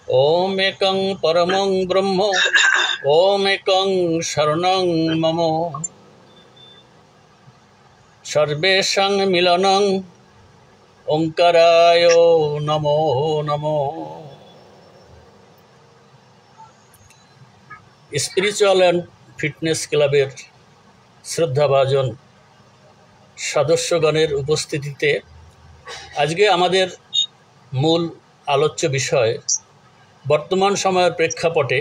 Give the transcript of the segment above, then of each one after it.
ओम एकं परमं ब्रह्म ओम एकं शरणं मम सर्वेषां मिलनं ओंकाराय Namo Namo. Spiritual and fitness क्लाবের শ্রদ্ধাভাজন সদস্যগণের উপস্থিতিতে আজকে আমাদের মূল আলোচ্য বিষয় বর্তমান সময়ের প্রেক্ষাপটে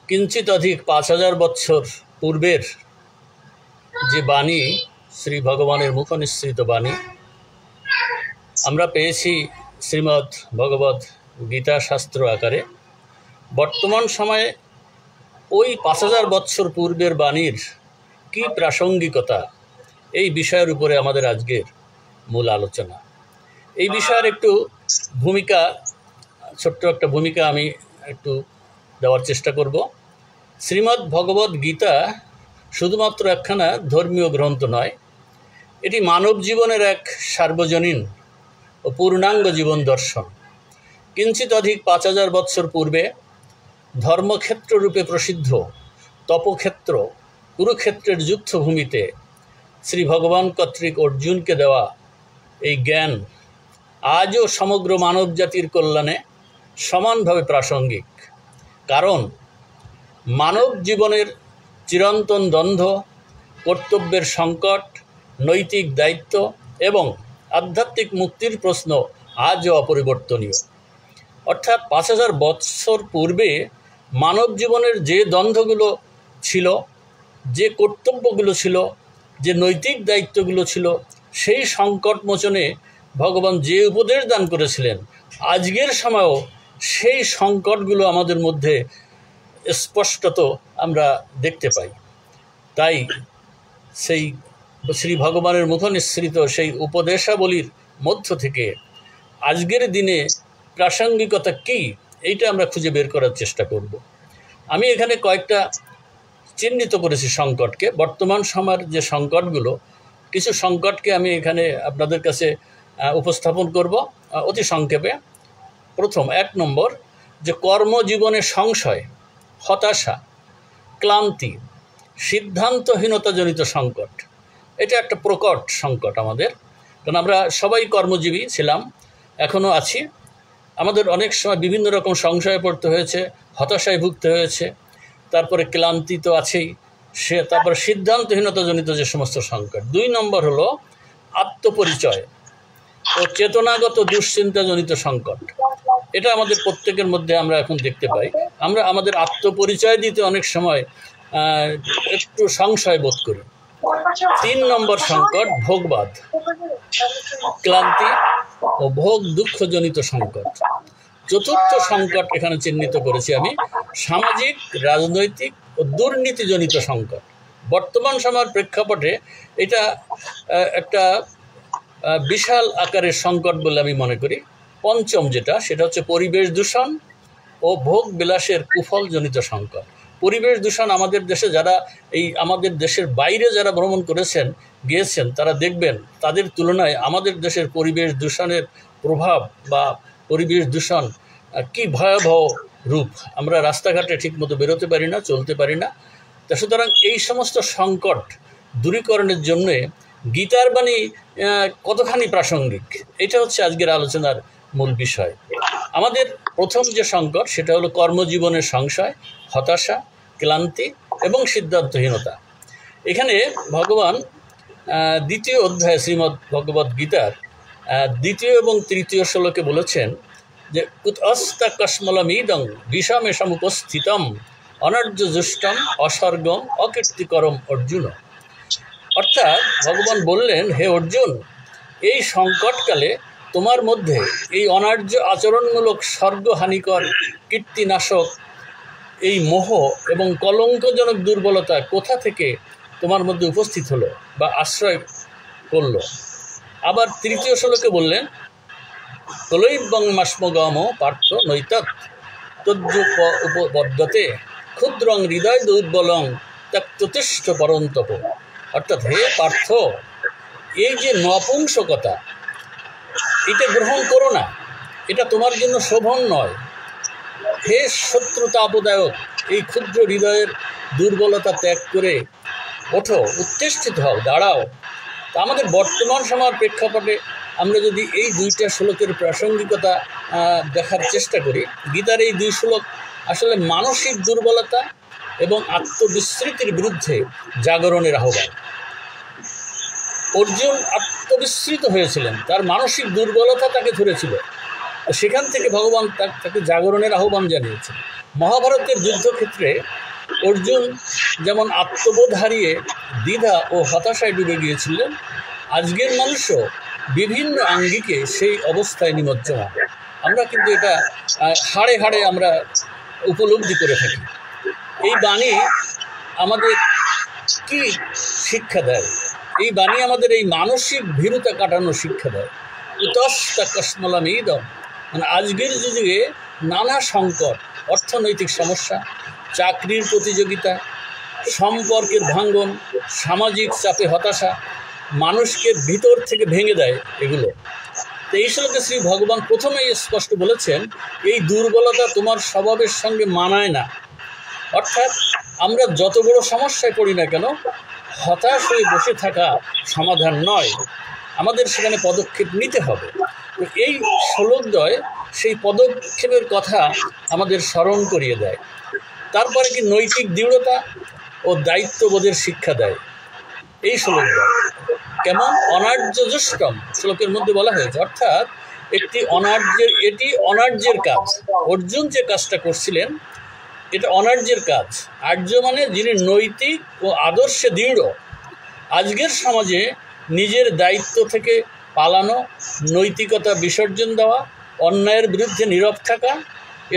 কিঞ্চিত অধিক 5000 বছর পূর্বের যে বাণী, শ্রী ভগবানের মুখনিসৃত বাণী আমরা পেয়েছি শ্রীমদ্ ভগবদ গীতা শাস্ত্র আকারে। বর্তমান সময়ে ওই 5000 বছর পূর্বের বাণীর কি প্রাসঙ্গিকতা, এই বিষয়ের উপরে আমাদের আজকের মূল আলোচনা। এই বিষয়ের একটু ভূমিকা, ছোট্ট একটা ভূমিকা আমি একটু দেওয়ার চেষ্টা করব। শ্রীমদ্ ভগবদ গীতা শুধুমাত্র একখানা ধর্মীয় গ্রন্থ নয়, এটি মানব জীবনের এক সার্বজনীন ও পূর্ণাঙ্গ জীবন দর্শন। কিঞ্চিত অধিক 5000 বছর পূর্বে ধর্মক্ষেত্র রূপে প্রসিদ্ধ তপক্ষেত্র কুরুক্ষেত্রের যুদ্ধভূমিতে শ্রী ভগবান কর্তৃক অর্জুনকে দেওয়া এই জ্ঞান আজও সমগ্র মানব জাতির কল্যাণে সমানভাবে প্রাসঙ্গিক। কারণ মানব জীবনের চিরন্তন দ্বন্দ্ব, কর্তব্যের সংকট, নৈতিক দায়িত্ব এবং আধ্যাত্মিক মুক্তির প্রশ্ন আজও অপরিবর্তনীয়। অর্থাৎ 5000 বৎসর পূর্বে মানব জীবনের যে দ্বন্দ্বগুলো ছিল, যে কর্তব্যগুলো ছিল, যে নৈতিক দায়িত্বগুলো ছিল, সেই সংকট মোচনে ভগবান যে উপদেশ দান করেছিলেন, আজকের সময়েও সেই সংকটগুলো আমাদের মধ্যে স্পষ্টত আমরা দেখতে পাই। তাই সেই শ্রী ভগবানের মুখনিসৃত সেই উপদেশাবলীর মধ্য থেকে আজকের দিনে প্রাসঙ্গিকতা কী, এইটা আমরা খুঁজে বের করার চেষ্টা করব। আমি এখানে কয়েকটা চিহ্নিত করেছি সংকটকে। বর্তমান সময়ের যে সংকটগুলো, কিছু সংকটকে আমি এখানে আপনাদের কাছে উপস্থাপন করব অতি সংক্ষেপে। প্রথম 1 নম্বর, যে কর্মজীবনে সংশয়, হতাশা, ক্লান্তি, সিদ্ধান্তহীনতাজনিত সংকট। এটা একটা প্রকট সংকট আমাদের, কারণ আমরা সবাই কর্মজীবী ছিলাম, এখনও আছি। আমাদের অনেক সময় বিভিন্ন রকম সংশয়ে পড়তে হয়েছে, হতাশায় ভুগতে হয়েছে, তারপরে ক্লান্তি তো আছেই, তারপরে সিদ্ধান্তহীনতাজনিত যে সমস্ত সংকট। 2 নম্বর হলো আত্মপরিচয় ও চেতনাগত দুশ্চিন্তাজনিত সংকট। এটা আমাদের প্রত্যেকের মধ্যে আমরা এখন দেখতে পাই। আমরা আমাদের আত্মপরিচয় দিতে অনেক সময় একটু সংশয় বোধ করি। 3 নম্বর সংকট ভোগবাদ, ক্লান্তি ও ভোগ দুঃখজনিত সংকট। 4র্থ সংকট এখানে চিহ্নিত করেছি আমি সামাজিক, রাজনৈতিক ও দুর্নীতিজনিত সংকট। বর্তমান সময়ের প্রেক্ষাপটে এটা একটা বিশাল আকারের সংকট বলে আমি মনে করি। 5ম যেটা, সেটা হচ্ছে পরিবেশ দূষণ ও ভোগ বিলাসের কুফলজনিত সংকট। পরিবেশ দূষণ আমাদের দেশে যারা আমাদের দেশের বাইরে যারা ভ্রমণ গিয়েছেন তারা দেখবেন তাদের তুলনায় আমাদের দেশের পরিবেশ দূষণের প্রভাব বা পরিবেশ দূষণ কি ভয়াবহ রূপ। আমরা রাস্তাঘাটে ঠিকমতো বেরোতে পারি না, চলতে পারি না। তা সুতরাং এই সমস্ত সংকট দূরীকরণের জন্যে গীতার বাণী কতখানি প্রাসঙ্গিক, এটা হচ্ছে আজকের আলোচনার মূল বিষয়। আমাদের প্রথম যে সংকট সেটা হলো কর্মজীবনের সংশয়, হতাশা, ক্লান্তি এবং সিদ্ধান্তহীনতা। এখানে ভগবান 2য় অধ্যায় শ্রীমদ্ ভগবদ গীতার 2য় এবং 3য় শ্লোকে বলেছেন যে কুতস্তা কস্মলমিদং বিষমেশমুপস্থিতম অনার্য জুষ্টম অসর্গম অকীর্তিকরম অর্জুন। অর্থাৎ ভগবান বললেন, হে অর্জুন, এই সংকটকালে তোমার মধ্যে এই অনার্য আচরণমূলক স্বর্গহানিকর, কীর্তিনাশক এই মোহ এবং কলঙ্কজনক দুর্বলতা কোথা থেকে তোমার মধ্যে উপস্থিত হলো বা আশ্রয় করলো। আবার 3য় শ্লোকে বললেন, কলৈবং মাস্মগম পার্থ নৈতৎ তজ্জুপ উপবদ্ধতে ক্ষুদ্রং হৃদয় দুর্বলং ত্যক্ততিষ্ঠ পরন্তপ। অর্থাৎ হে পার্থ, এই যে নপুংসকতা, এটা গ্রহণ করো না, এটা তোমার জন্য শোভন নয়। হে শত্রু তাপদায়ক, এই ক্ষুদ্র হৃদয়ের দুর্বলতা ত্যাগ করে ওঠো, উত্তেষ্টিত হও, দাঁড়াও। তা আমাদের বর্তমান সময়ের প্রেক্ষাপটে আমরা যদি এই দুইটা শ্লোকের প্রাসঙ্গিকতা দেখার চেষ্টা করি, গীতার এই দুই শ্লোক আসলে মানসিক দুর্বলতা এবং আত্মবিস্মৃতির বিরুদ্ধে জাগরণের আহ্বান। অর্জুন আত্মবিস্মৃত হয়েছিলেন, তার মানসিক দুর্বলতা তাকে ধরেছিল, সেখান থেকে ভগবান তাকে জাগরণের আহ্বান জানিয়েছেন। মহাভারতের যুদ্ধক্ষেত্রে অর্জুন যেমন আত্মবোধ হারিয়ে দ্বিধা ও হতাশায় ডুবে গিয়েছিলেন, আজকের মানুষও বিভিন্ন আঙ্গিকে সেই অবস্থায় নিমজ্জমান। আমরা কিন্তু এটা হাড়ে হাড়ে আমরা উপলব্ধি করে থাকি। এই বাণী আমাদের কি শিক্ষা দেয়? এই বাণী আমাদের এই মানসিক ভীরুতা কাটানোর শিক্ষা দেয়। উতস্তা কসমলামিদম, মানে আজকের যুগে নানা সংকট, অর্থনৈতিক সমস্যা, চাকরির প্রতিযোগিতা, সম্পর্কের ভাঙ্গন, সামাজিক চাপে হতাশা মানুষকে ভিতর থেকে ভেঙে দেয় এগুলো। তো এই শ্লোকে শ্রী ভগবান প্রথমেই স্পষ্ট বলেছেন, এই দুর্বলতা তোমার স্বভাবের সঙ্গে মানায় না। অর্থাৎ আমরা যত বড় সমস্যায় পড়ি না কেন, হতাশ হয়ে বসে থাকা সমাধান নয়, আমাদের সেখানে পদক্ষেপ নিতে হবে। তো এই শ্লোকদ্বয় সেই পদক্ষেপের কথা আমাদের স্মরণ করিয়ে দেয়। তারপরে কি নৈতিক দৃঢ়তা ও দায়িত্ববোধের শিক্ষা দেয় এই শ্লোকদ্বয়। কেমন? অনার্যজষ্টম শ্লোকের মধ্যে বলা হয়েছে, অর্থাৎ এটি অনার্যের কাজ। অর্জুন যে কাজটা করছিলেন এটা অনার্যের কাজ। আর্য মানে যিনি নৈতিক ও আদর্শে দৃঢ়। আজকের সমাজে নিজের দায়িত্ব থেকে পালানো, নৈতিকতা বিসর্জন দেওয়া, অন্যায়ের বিরুদ্ধে নীরব থাকা,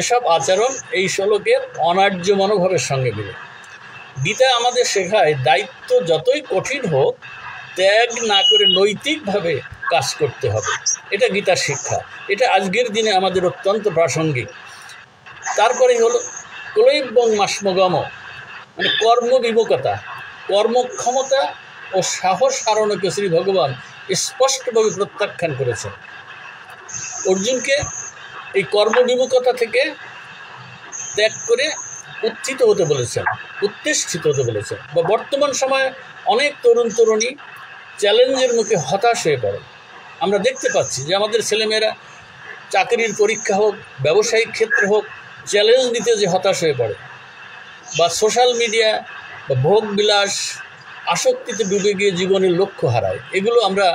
এসব আচরণ এই শ্লোকের অনার্য মনোভাবের সঙ্গে মিলে। গীতা আমাদের শেখায়, দায়িত্ব যতই কঠিন হোক ত্যাগ না করে নৈতিকভাবে কাজ করতে হবে। এটা গীতার শিক্ষা, এটা আজকের দিনে আমাদের অত্যন্ত প্রাসঙ্গিক। তারপরে হলো ক্লৈবং মাসমগম, মানে কর্মবিমুখতা, কর্মক্ষমতা ও সাহস হারানোকে শ্রী ভগবান স্পষ্টভাবে প্রত্যাখ্যান করেছেন। অর্জুনকে এই কর্মবিমুখতা থেকে ত্যাগ করে উত্থিত হতে বলেছেন, উত্তেষ্টিত হতে বলেছেন। বা বর্তমান সময়ে অনেক তরুণ তরুণী চ্যালেঞ্জের মুখে হতাশ হয়ে পড়ে। আমরা দেখতে পাচ্ছি যে আমাদের ছেলেমেয়েরা চাকরির পরীক্ষা হোক, ব্যবসায়িক ক্ষেত্রে হোক, চ্যালেঞ্জ নিতে যে হতাশ হয়ে পড়ে, বা সোশ্যাল মিডিয়া বা ভোগ বিলাস আসক্তিতে ডুবে গিয়ে জীবনের লক্ষ্য হারায়। এগুলো আমরা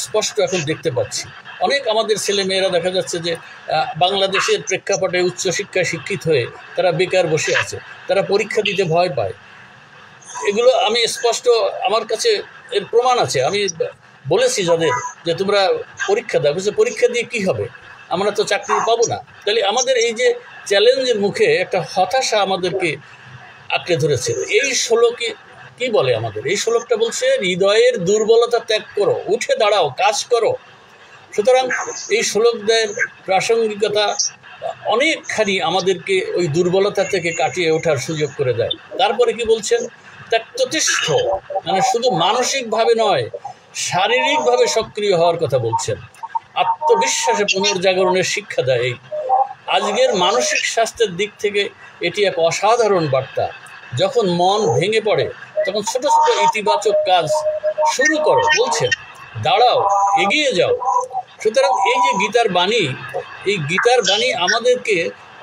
স্পষ্ট এখন দেখতে পাচ্ছি। অনেক আমাদের ছেলেমেয়েরা দেখা যাচ্ছে যে বাংলাদেশের প্রেক্ষাপটে উচ্চশিক্ষায় শিক্ষিত হয়ে তারা বেকার বসে আছে, তারা পরীক্ষা দিতে ভয় পায়। এগুলো আমি স্পষ্ট, আমার কাছে এর প্রমাণ আছে। আমি বলেছি যাদের যে তোমরা পরীক্ষা দাও, বলছে পরীক্ষা দিয়ে কি হবে, আমরা তো চাকরি পাবো না। তাহলে আমাদের এই যে চ্যালেঞ্জের মুখে একটা হতাশা আমাদেরকে আঁকড়ে ধরেছে। এই শ্লোকে কি বলে আমাদের? এই শ্লোকটা বলছে, হৃদয়ের দুর্বলতা ত্যাগ করো, উঠে দাঁড়াও, কাজ করো। সুতরাং এই শ্লোকদের প্রাসঙ্গিকতা অনেকখানি আমাদেরকে ওই দুর্বলতা থেকে কাটিয়ে ওঠার সুযোগ করে দেয়। তারপরে কি বলছেন? ত্যক্ততিষ্ঠ, মানে শুধু মানসিকভাবে নয়, শারীরিকভাবে সক্রিয় হওয়ার কথা বলছেন। আত্মবিশ্বাসে পুনর্জাগরণের শিক্ষা দেয়। আজকের মানসিক স্বাস্থ্যের দিক থেকে এটি এক অসাধারণ বার্তা। যখন মন ভেঙে পড়ে তখন ছোট ছোট ইতিবাচক কাজ শুরু করো বলছেন, দাঁড়াও, এগিয়ে যাও। সুতরাং এই যে গীতার বাণী, এই গীতার বাণী আমাদেরকে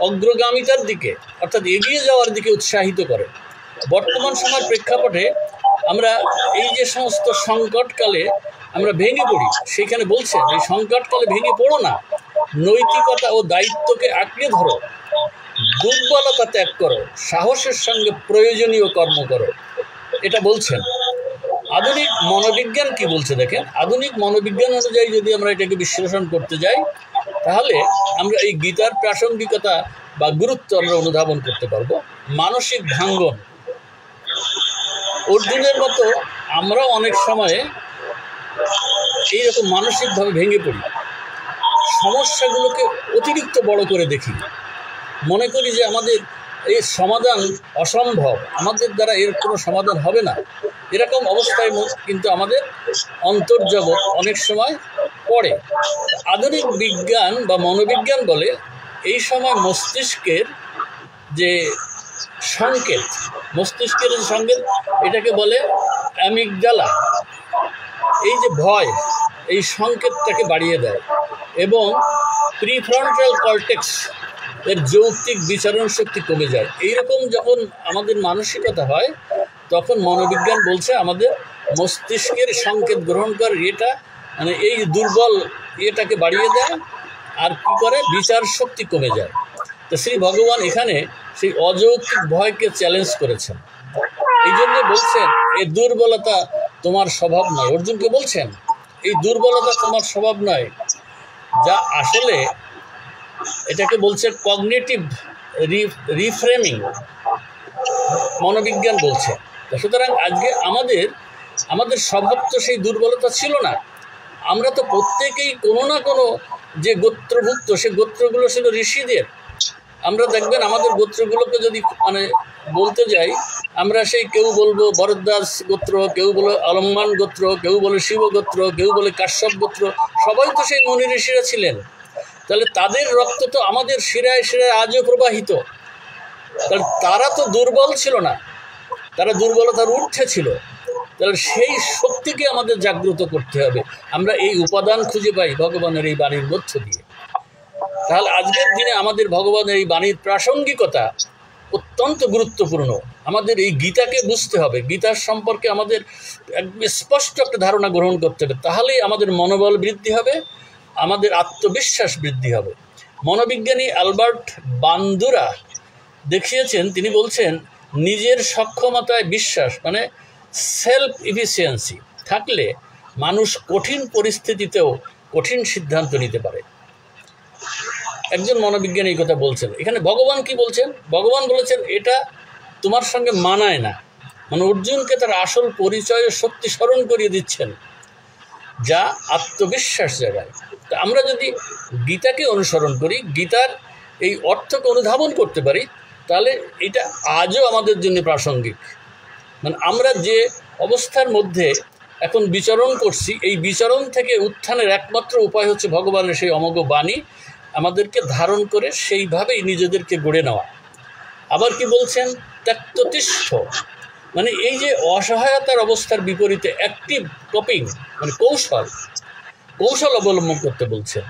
অগ্রগামিতার দিকে, অর্থাৎ এগিয়ে যাওয়ার দিকে উৎসাহিত করে। বর্তমান সময়ের প্রেক্ষাপটে আমরা এই যে সমস্ত সংকটকালে আমরা ভেঙে পড়ি, সেখানে বলছেন এই সংকটকালে ভেঙে পড়ো না, নৈতিকতা ও দায়িত্বকে আঁকড়ে ধরো, দুর্বলতা ত্যাগ করো, সাহসের সঙ্গে প্রয়োজনীয় কর্ম করো, এটা বলছেন। আধুনিক মনোবিজ্ঞান কি বলছে দেখেন। আধুনিক মনোবিজ্ঞান অনুযায়ী যদি আমরা এটাকে বিশ্লেষণ করতে যাই, তাহলে আমরা এই গীতার প্রাসঙ্গিকতা বা গুরুত্ব আমরা অনুধাবন করতে পারবো। মানসিক ভাঙ্গন, অর্জুনের মতো আমরাও অনেক সময়ে এইরকম মানসিকভাবে ভেঙে পড়ি, সমস্যাগুলোকে অতিরিক্ত বড় করে দেখি, মনে করি যে আমাদের এই সমাধান অসম্ভব, আমাদের দ্বারা এর কোনো সমাধান হবে না। এরকম অবস্থায় কিন্তু আমাদের অন্তর্জগৎ অনেক সময় পড়ে। আধুনিক বিজ্ঞান বা মনোবিজ্ঞান বলে এই সময় মস্তিষ্কের যে সংকেত, এটাকে বলে অ্যামিগডালা, এই যে ভয়, এই সংকেতটাকে বাড়িয়ে দেয় এবং প্রিফ্রন্টাল কর্টেক্স এর যৌক্তিক বিচারণ শক্তি কমে যায়। এইরকম যখন আমাদের মানসিকতা হয় তখন মনোবিজ্ঞান বলছে আমাদের মস্তিষ্কের সংকেত গ্রহণ করে এটা মানে এই দুর্বল এটাকে বাড়িয়ে দেয়, আর কি করে বিচার শক্তি কমে যায়। তো শ্রী ভগবান এখানে সেই অযৌক্তিক ভয়কে চ্যালেঞ্জ করেছেন, এই জন্য বলছেন এই দুর্বলতা তোমার স্বভাব নয়। অর্জুনকে বলছেন এই দুর্বলতা তোমার স্বভাব নয়, যা আসলে এটাকে বলছে কগনিটিভ রিফ্রেমিং, মনোবিজ্ঞান বলছে। সুতরাং আজকে আমাদের স্বভাব তো সেই দুর্বলতা ছিল না। আমরা তো প্রত্যেকেই কোনো না কোনো যে গোত্রভুক্ত, সে গোত্রগুলো ছিল ঋষিদের। আমরা দেখবেন আমাদের গোত্রগুলোকে যদি মানে বলতে যাই, আমরা সেই কেউ বলবো ভরদ্বাজ গোত্র, কেউ বলে অলম্মান গোত্র, কেউ বলে শিব গোত্র, কেউ বলে কাশ্যপ গোত্র, সবাই তো সেই মুনি ঋষিরা ছিলেন। তাহলে তাদের রক্ত তো আমাদের শিরায় শিরায় আজও প্রবাহিত। তাহলে তারা তো দুর্বল ছিল না, তারা দুর্বলতার ঊর্ধ্বে ছিল। তাহলে সেই শক্তিকে আমাদের জাগ্রত করতে হবে। আমরা এই উপাদান খুঁজে পাই ভগবানের এই বাণীর মধ্য দিয়ে। তাহলে আজকের দিনে আমাদের ভগবানের এই বাণীর প্রাসঙ্গিকতা অত্যন্ত গুরুত্বপূর্ণ। আমাদের এই গীতাকে বুঝতে হবে, গীতার সম্পর্কে আমাদের স্পষ্ট একটা ধারণা গ্রহণ করতে হবে। তাহলেই আমাদের মনোবল বৃদ্ধি হবে, আমাদের আত্মবিশ্বাস বৃদ্ধি হবে। মনোবিজ্ঞানী অ্যালবার্ট বান্দুরা দেখিয়েছেন, তিনি বলছেন নিজের সক্ষমতায় বিশ্বাস মানে সেলফ এফিসিয়েন্সি থাকলে মানুষ কঠিন পরিস্থিতিতেও কঠিন সিদ্ধান্ত নিতে পারে। একজন মনোবিজ্ঞানী এই কথা বলছেন। এখানে ভগবান কি বলছেন? ভগবান বলেছেন এটা তোমার সঙ্গে মানায় না, মানে অর্জুনকে তার আসল পরিচয় ও শক্তি স্মরণ করিয়ে দিচ্ছেন, যা আত্মবিশ্বাস জাগায়। তা আমরা যদি গীতাকে অনুসরণ করি, গীতার এই অর্থকে অনুধাবন করতে পারি, তাহলে এটা আজও আমাদের জন্য প্রাসঙ্গিক। মানে আমরা যে অবস্থার মধ্যে এখন বিচরণ করছি, এই বিচরণ থেকে উত্থানের একমাত্র উপায় হচ্ছে ভগবানের সেই অমোঘ বাণী আমাদেরকে ধারণ করে সেইভাবেই নিজেদেরকে গড়ে নেওয়া। আবার কি বলছেন? ত্যক্ততিষ্ঠ, মানে এই যে অসহায়তার অবস্থার বিপরীতে অ্যাক্টিভ কপিং মানে কৌশল অবলম্বন করতে বলছেন,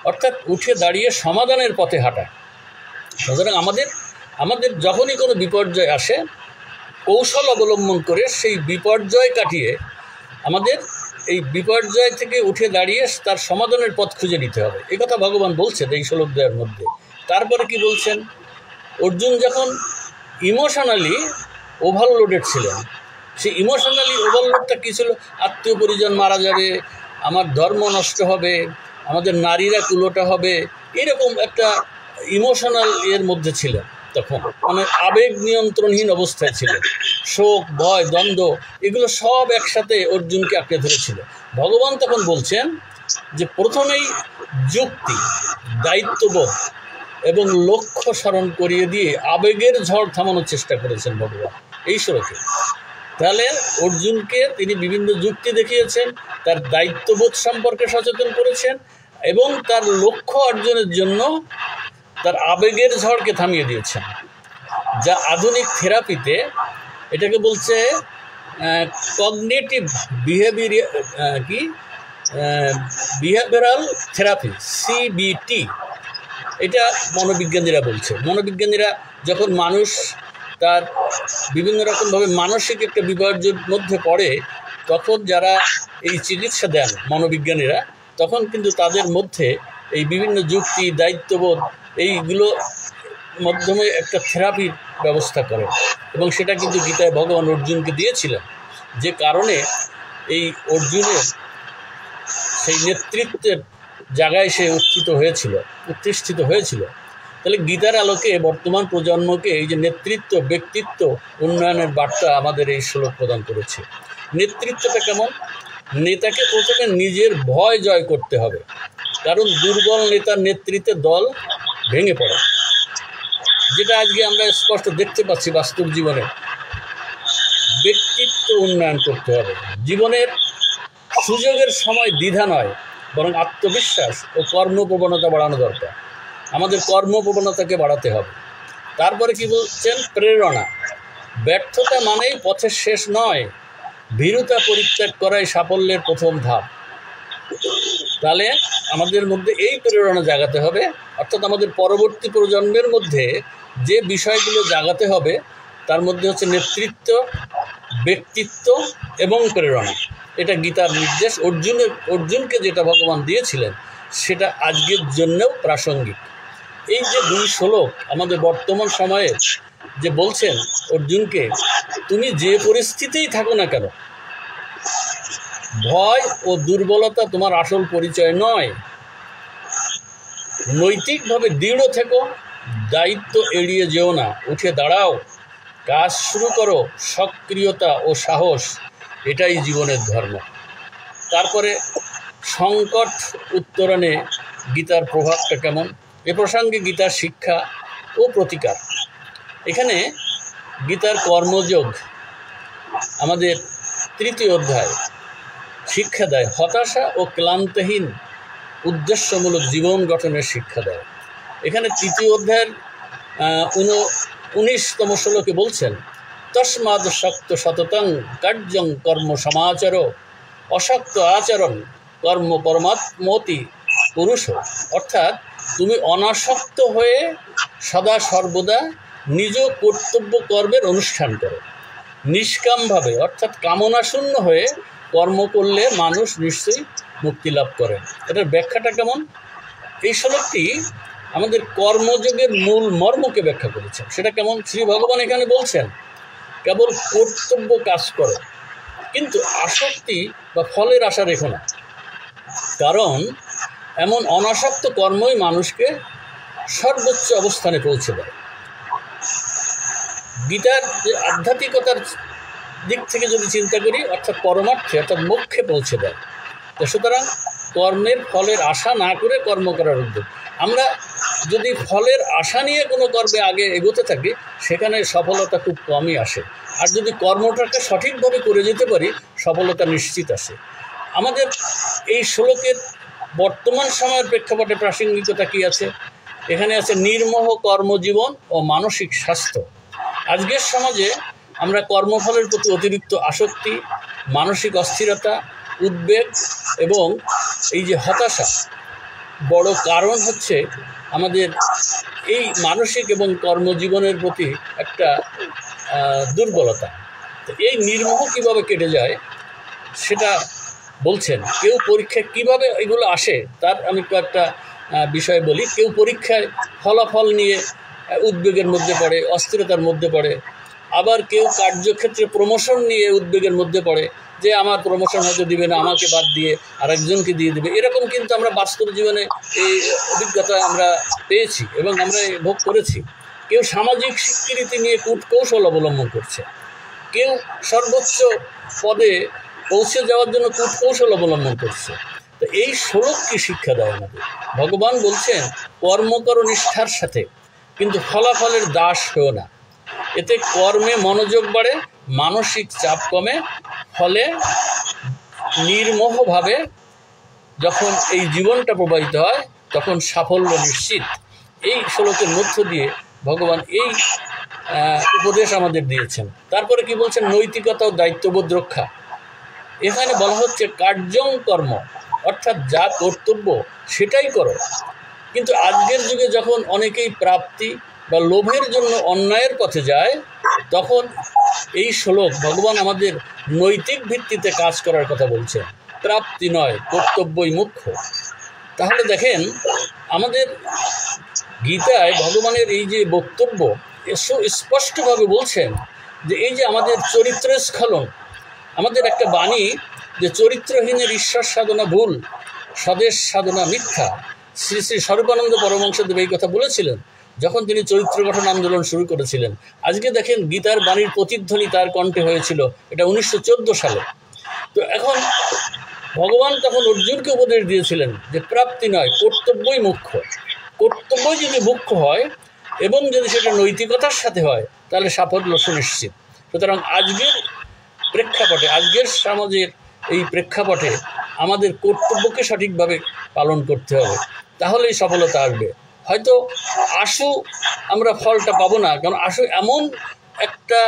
অর্থাৎ উঠে দাঁড়িয়ে সমাধানের পথে হাঁটা। সুতরাং আমাদের যখনই কোনো বিপর্যয় আসে, কৌশল অবলম্বন করে সেই বিপর্যয় কাটিয়ে আমাদের এই বিপর্যয় থেকে উঠে দাঁড়িয়ে তার সমাধানের পথ খুঁজে নিতে হবে। এই কথা ভগবান বলছেন এই শ্লোক দেওয়ার মধ্যে। তারপরে কি বলছেন? অর্জুন যখন ইমোশনালি ওভারলোডেড ছিলেন, সেই ইমোশনালি ওভারলোডটা কী ছিল? আত্মীয় পরিজন মারা যাবে, আমার ধর্ম নষ্ট হবে, আমাদের নারীরা কুলোটা হবে, এরকম একটা ইমোশনাল এর মধ্যে ছিলেন। তখন মানে আবেগ নিয়ন্ত্রণহীন অবস্থায় ছিলেন। শোক, ভয়, দ্বন্দ্ব এগুলো সব একসাথে অর্জুনকে আঁকড়ে ধরেছিল। ভগবান তখন বলছেন যে প্রথমেই যুক্তি, দায়িত্ববোধ এবং লক্ষ্য স্মরণ করিয়ে দিয়ে আবেগের ঝড় থামানোর চেষ্টা করেছেন ভগবান এই শ্লোকে। তাহলে অর্জুনকে তিনি বিভিন্ন যুক্তি দেখিয়েছেন, তার দায়িত্ববোধ সম্পর্কে সচেতন করেছেন এবং তার লক্ষ্য অর্জনের জন্য তার আবেগের ঝড়কে থামিয়ে দিয়েছেন। যা আধুনিক থেরাপিতে এটাকে বলছে কগনিটিভ বিহেভিয়ারাল থেরাপি, CBT। এটা মনোবিজ্ঞানীরা বলছে। মনোবিজ্ঞানীরা যখন মানুষ তার বিভিন্ন রকমভাবে মানসিক একটা বিপর্যয়ের মধ্যে পড়ে, তখন যারা এই চিকিৎসা দেন মনোবিজ্ঞানীরা, তখন কিন্তু তাদের মধ্যে এই বিভিন্ন যুক্তি, দায়িত্ববোধ এইগুলো মাধ্যমে একটা থেরাপির ব্যবস্থা করে। এবং সেটা কিন্তু গীতায় ভগবান অর্জুনকে দিয়েছিলেন, যে কারণে এই অর্জুনের সেই নেতৃত্বের জায়গায় সে প্রতিষ্ঠিত হয়েছিল। তাহলে গীতার আলোকে বর্তমান প্রজন্মকে এই যে নেতৃত্ব, ব্যক্তিত্ব উন্নয়নের বার্তা আমাদের এই শ্লোক প্রদান করেছে। নেতৃত্বটা কেমন? নেতাকে প্রথমে নিজের ভয় জয় করতে হবে, কারণ দুর্বল নেতার নেতৃত্বে দল ভেঙে পড়ে, যেটা আজকে আমরা স্পষ্ট দেখতে পাচ্ছি বাস্তব জীবনে। ব্যক্তিত্ব উন্নয়ন করতে হবে। জীবনের সুযোগের সময় দ্বিধা নয়, বরং আত্মবিশ্বাস ও কর্মপ্রবণতা বাড়ানো দরকার। আমাদের কর্মপ্রবণতাকে বাড়াতে হবে। তারপরে কি বলছেন? প্রেরণা। ব্যর্থতা মানেই পথের শেষ নয়, ভীরুতা পরিত্যাগ করাই সাফল্যের প্রথম ধাপ। তাহলে আমাদের মধ্যে এই প্রেরণা জাগাতে হবে, অর্থাৎ আমাদের পরবর্তী প্রজন্মের মধ্যে যে বিষয়গুলো জাগাতে হবে তার মধ্যে হচ্ছে নেতৃত্ব, ব্যক্তিত্ব এবং প্রেরণা। এটা গীতার নির্দেশ। অর্জুনকে যেটা ভগবান দিয়েছিলেন সেটা আজকের জন্যও প্রাসঙ্গিক। এই যে 2 শ্লোক আমাদের বর্তমান সময়ে যে বলছেন অর্জুনকে, তুমি যে পরিস্থিতিই থাকো না কেন, ভয় ও দুর্বলতা তোমার আসল পরিচয় নয়। নৈতিকভাবে দৃঢ় থেকো, দায়িত্ব এড়িয়ে যেও না, উঠে দাঁড়াও, কাজ শুরু করো, সক্রিয়তা ও সাহস এটাই জীবনের ধর্ম। তারপরে সংকট উত্তরণে গীতার প্রভাবটা কেমন, এ প্রসঙ্গে গীতার শিক্ষা ও প্রতিকার। এখানে গীতার কর্মযোগ আমাদের 3য় অধ্যায় শিক্ষা দেয়, হতাশা ও ক্লান্তহীন উদ্দেশ্যমূলক জীবন গঠনের শিক্ষা দেয়। এখানে 3য় অধ্যায়ের 19তম শ্লোকে বলছেন, তস্মাদ শক্ত সততং কার্যং কর্ম সমাচর, অশক্ত আচরণ কর্ম পরমাত্মতি পুরুষ। অর্থাৎ তুমি অনাসক্ত হয়ে সদা সর্বদা নিজ কর্তব্য কর্মের অনুষ্ঠান করো। নিষ্কামভাবে অর্থাৎ কামনা শূন্য হয়ে কর্ম করলে মানুষ নিশ্চয়ই মুক্তি লাভ করেন। এটার ব্যাখ্যাটা কেমন? এই শ্লোকটি আমাদের কর্মযোগের মূল মর্মকে ব্যাখ্যা করেছেন। সেটা কেমন? শ্রী ভগবান এখানে বলছেন, কেবল কর্তব্য কাজ করো, কিন্তু আসক্তি বা ফলের আশা রেখো না, কারণ এমন অনাসক্ত কর্মই মানুষকে সর্বোচ্চ অবস্থানে পৌঁছে দেয়। গীতার যে আধ্যাত্মিকতার দিক থেকে যদি চিন্তা করি, অর্থাৎ পরমার্থে অর্থাৎ মোক্ষে পৌঁছে দেয়। তো সুতরাং কর্মের ফলের আশা না করে কর্ম করার উদ্যোগ। আমরা যদি ফলের আশা নিয়ে কোনো কর্মে আগে এগোতে থাকি সেখানে সফলতা খুব কমই আসে, আর যদি কর্মটাকে সঠিকভাবে করে যেতে পারি সফলতা নিশ্চিত আসে। আমাদের এই শ্লোকের বর্তমান সময়ের প্রেক্ষাপটে প্রাসঙ্গিকতা কী আছে? এখানে আছে নির্মোহ কর্মজীবন ও মানসিক স্বাস্থ্য। আজকের সমাজে আমরা কর্মফলের প্রতি অতিরিক্ত আসক্তি, মানসিক অস্থিরতা, উদ্বেগ এবং এই যে হতাশা, বড় কারণ হচ্ছে আমাদের এই মানসিক এবং কর্মজীবনের প্রতি একটা দুর্বলতা। তো এই নির্মোহ কীভাবে কেটে যায় সেটা বলছেন। কেউ পরীক্ষায় কীভাবে এগুলো আসে তার আমি কয়েকটা বিষয় বলি। কেউ পরীক্ষায় ফলাফল নিয়ে উদ্বেগের মধ্যে পড়ে, অস্থিরতার মধ্যে পড়ে। আবার কেউ কার্যক্ষেত্রে প্রমোশন নিয়ে উদ্বেগের মধ্যে পড়ে, যে আমার প্রমোশন হয়তো দিবে না, আমাকে বাদ দিয়ে আরেকজনকে দিয়ে দেবে। এরকম কিন্তু আমরা বাস্তব জীবনে এই অভিজ্ঞতা আমরা পেয়েছি এবং আমরা ভোগ করেছি। কেউ সামাজিক স্বীকৃতি নিয়ে কূটকৌশল অবলম্বন করছে, কেউ সর্বোচ্চ পদে পৌঁছে যাওয়ার জন্য কূটকৌশল অবলম্বন করছে। তো এই শ্লোক কি শিক্ষা দেয় আমাদের? ভগবান বলছেন, কর্ম করো নিষ্ঠার সাথে, কিন্তু ফলাফলের দাস হও না। এতে কর্মে মনোযোগ বাড়ে, মানসিক চাপ কমে, ফলে নির্মোহভাবে যখন এই জীবনটা প্রবাহিত হয় তখন সাফল্য নিশ্চিত। এই শ্লোকের মধ্য দিয়ে ভগবান এই উপদেশ আমাদের দিয়েছেন। তারপরে কি বলছেন? নৈতিকতা ও দায়িত্ববোধ রক্ষা। এখানে বলা হচ্ছে কার্যং কর্ম, অর্থাৎ যা কর্তব্য সেটাই করো। কিন্তু আজকের যুগে যখন অনেকেই প্রাপ্তি বা লোভের জন্য অন্যায়ের পথে যায়, তখন এই শ্লোক ভগবান আমাদের নৈতিক ভিত্তিতে কাজ করার কথা বলছেন। প্রাপ্তি নয়, কর্তব্যই মুখ্য। তাহলে দেখেন, আমাদের গীতায় ভগবানের এই যে বক্তব্য স্পষ্টভাবে বলছেন যে এই যে আমাদের চরিত্র স্খলন, আমাদের একটা বাণী যে চরিত্রহীনের ঈশ্বর সাধনা ভুল, স্বদেশ সাধনা মিথ্যা। শ্রী শ্রী স্বরূপানন্দ পরমহংসদেব এই কথা বলেছিলেন যখন তিনি চরিত্র গঠন আন্দোলন শুরু করেছিলেন। আজকে দেখেন গীতার বাণীর প্রতিধ্বনি তার কণ্ঠে হয়েছিল, এটা 1914 সালে। তো এখন ভগবান তখন অর্জুনকে উপদেশ দিয়েছিলেন যে প্রাপ্তি নয়, কর্তব্যই মুখ্য। কর্তব্যই যদি মুখ্য হয় এবং যদি সেটা নৈতিকতার সাথে হয় তাহলে সাফল্য সুনিশ্চিত। সুতরাং আজকের প্রেক্ষাপটে, আজকের সমাজের এই প্রেক্ষাপটে আমাদের কর্তব্যকে সঠিকভাবে পালন করতে হবে, তাহলেই সফলতা আসবে। হয়তো আশু আমরা ফলটা পাবো না, কারণ আশু এমন একটা